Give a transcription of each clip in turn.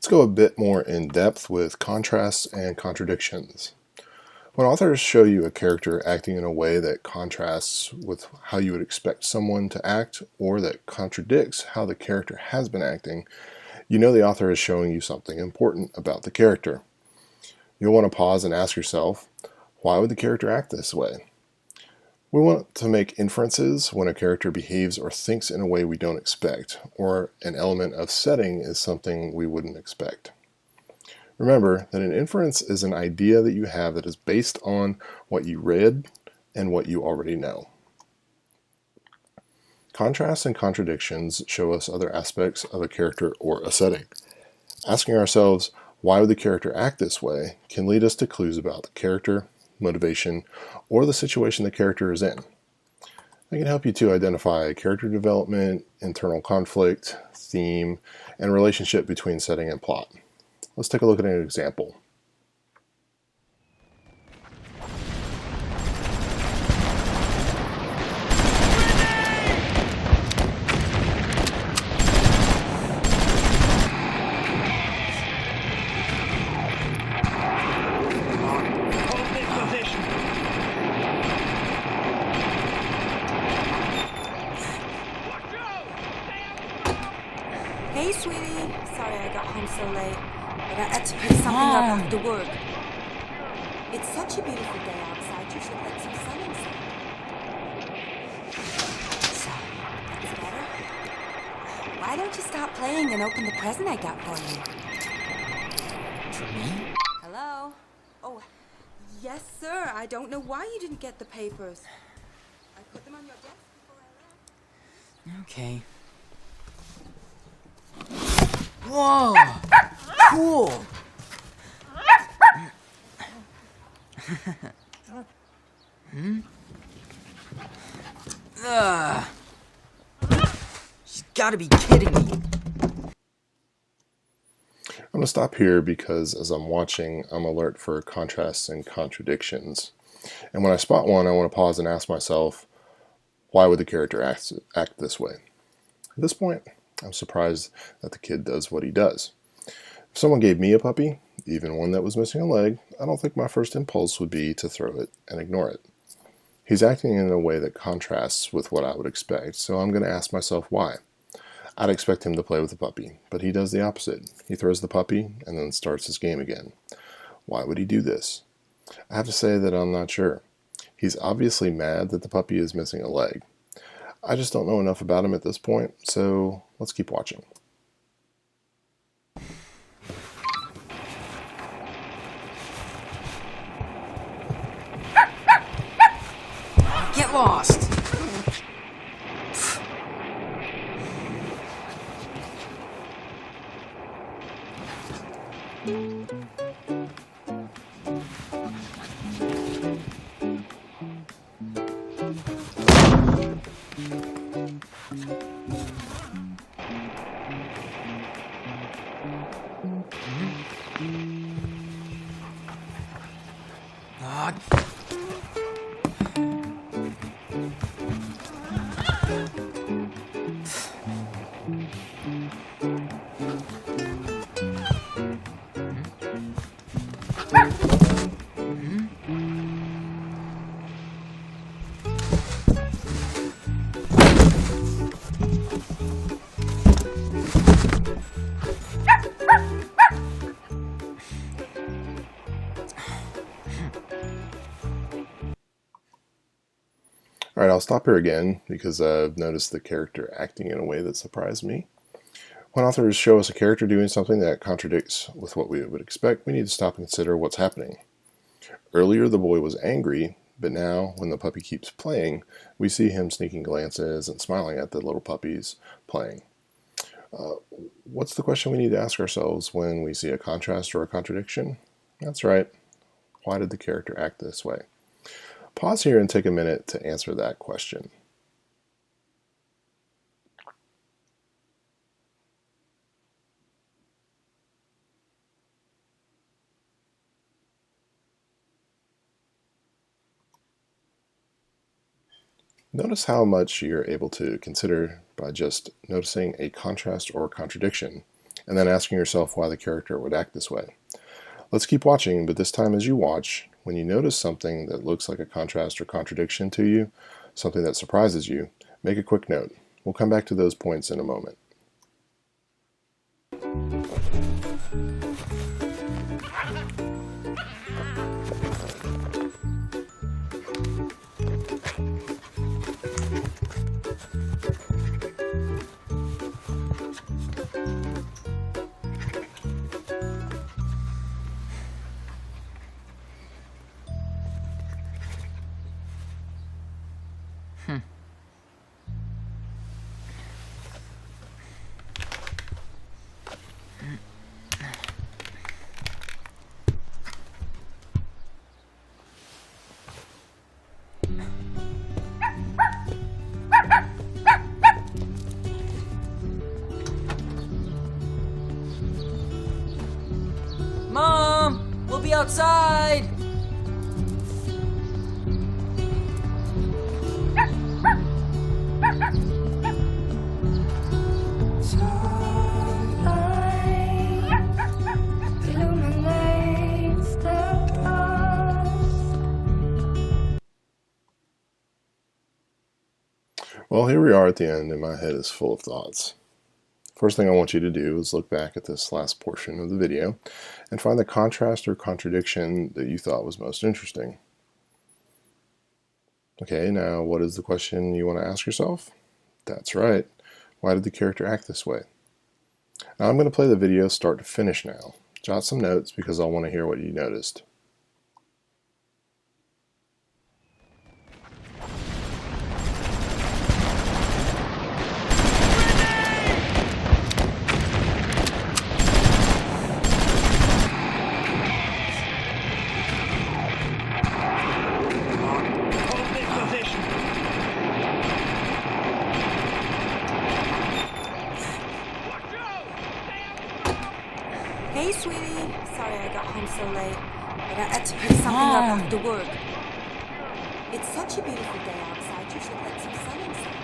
Let's go a bit more in depth with contrasts and contradictions. When authors show you a character acting in a way that contrasts with how you would expect someone to act or that contradicts how the character has been acting, you know the author is showing you something important about the character. You'll want to pause and ask yourself, why would the character act this way? We want to make inferences when a character behaves or thinks in a way we don't expect, or an element of setting is something we wouldn't expect. Remember that an inference is an idea that you have that is based on what you read and what you already know. Contrasts and contradictions show us other aspects of a character or a setting. Asking ourselves, why would the character act this way, can lead us to clues about the character, motivation, or the situation the character is in. It can help you to identify character development, internal conflict, theme, and relationship between setting and plot. Let's take a look at an example. Hey, sweetie. Sorry I got home so late, but I had to pick something up after work. It's such a beautiful day outside. You should let some sun inside. So, is it better? Why don't you stop playing and open the present I got for you? For me? Hello? Oh, yes, sir. I don't know why you didn't get the papers. I put them on your desk before I left. Okay. Whoa! Cool! Ugh. She's gotta be kidding me. I'm going to stop here because as I'm watching, I'm alert for contrasts and contradictions. And when I spot one, I want to pause and ask myself, why would the character act this way? At this point, I'm surprised that the kid does what he does. If someone gave me a puppy, even one that was missing a leg, I don't think my first impulse would be to throw it and ignore it. He's acting in a way that contrasts with what I would expect, so I'm going to ask myself why. I'd expect him to play with the puppy, but he does the opposite. He throws the puppy and then starts his game again. Why would he do this? I have to say that I'm not sure. He's obviously mad that the puppy is missing a leg. I just don't know enough about him at this point, so let's keep watching. Get lost! Ah. Alright, I'll stop here again because I've noticed the character acting in a way that surprised me. When authors show us a character doing something that contradicts with what we would expect, we need to stop and consider what's happening. Earlier the boy was angry, but now when the puppy keeps playing, we see him sneaking glances and smiling at the little puppies playing. What's the question we need to ask ourselves when we see a contrast or a contradiction? That's right. Why did the character act this way? Pause here and take a minute to answer that question. Notice how much you're able to consider by just noticing a contrast or contradiction. and then asking yourself why the character would act this way. Let's keep watching, but this time as you watch, when you notice something that looks like a contrast or contradiction to you, something that surprises you, make a quick note. We'll come back to those points in a moment. Mom, we'll be outside. Well, here we are at the end, and my head is full of thoughts. First thing I want you to do is look back at this last portion of the video and find the contrast or contradiction that you thought was most interesting. Okay, now what is the question you want to ask yourself? That's right. Why did the character act this way? Now I'm going to play the video start to finish now. Jot some notes because I want to hear what you noticed. Hey, sweetie. Sorry I got home so late, but I had to pick something up after work. It's such a beautiful day outside. You should let some sun inside.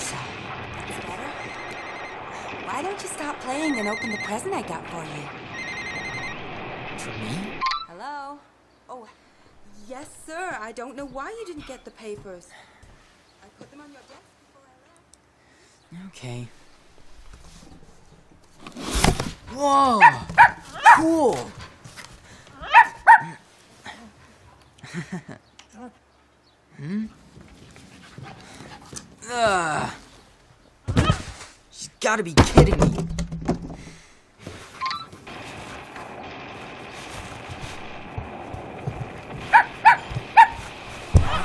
So, is it better? Why don't you stop playing and open the present I got for you? For me? Hello? Oh, yes, sir. I don't know why you didn't get the papers. I put them on your desk before I left. Okay. Whoa! Cool! She's gotta be kidding me.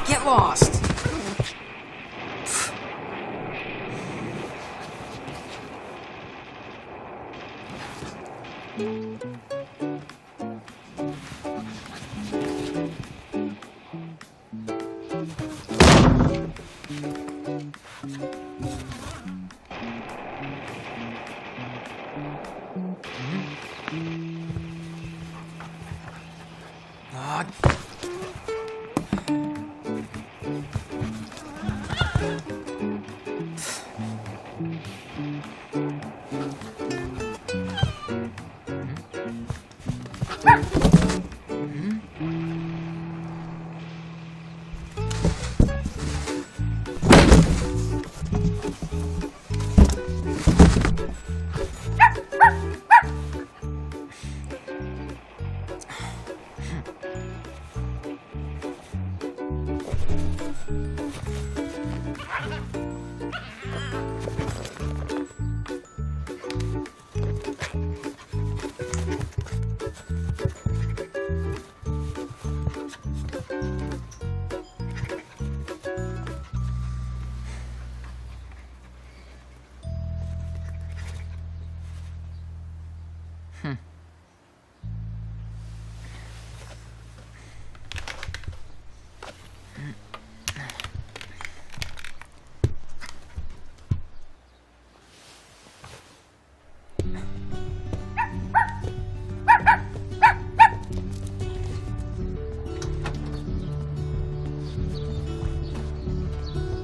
Get lost!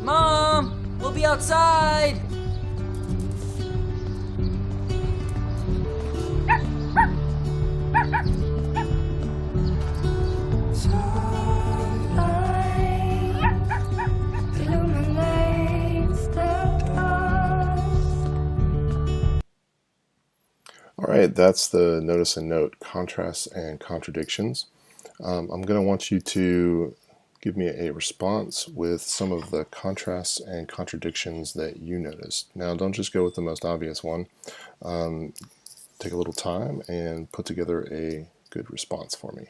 Mom, we'll be outside. right, that's the notice and note contrasts and contradictions. I'm going to want you to give me a response with some of the contrasts and contradictions that you noticed. Now, don't just go with the most obvious one. Take a little time and put together a good response for me.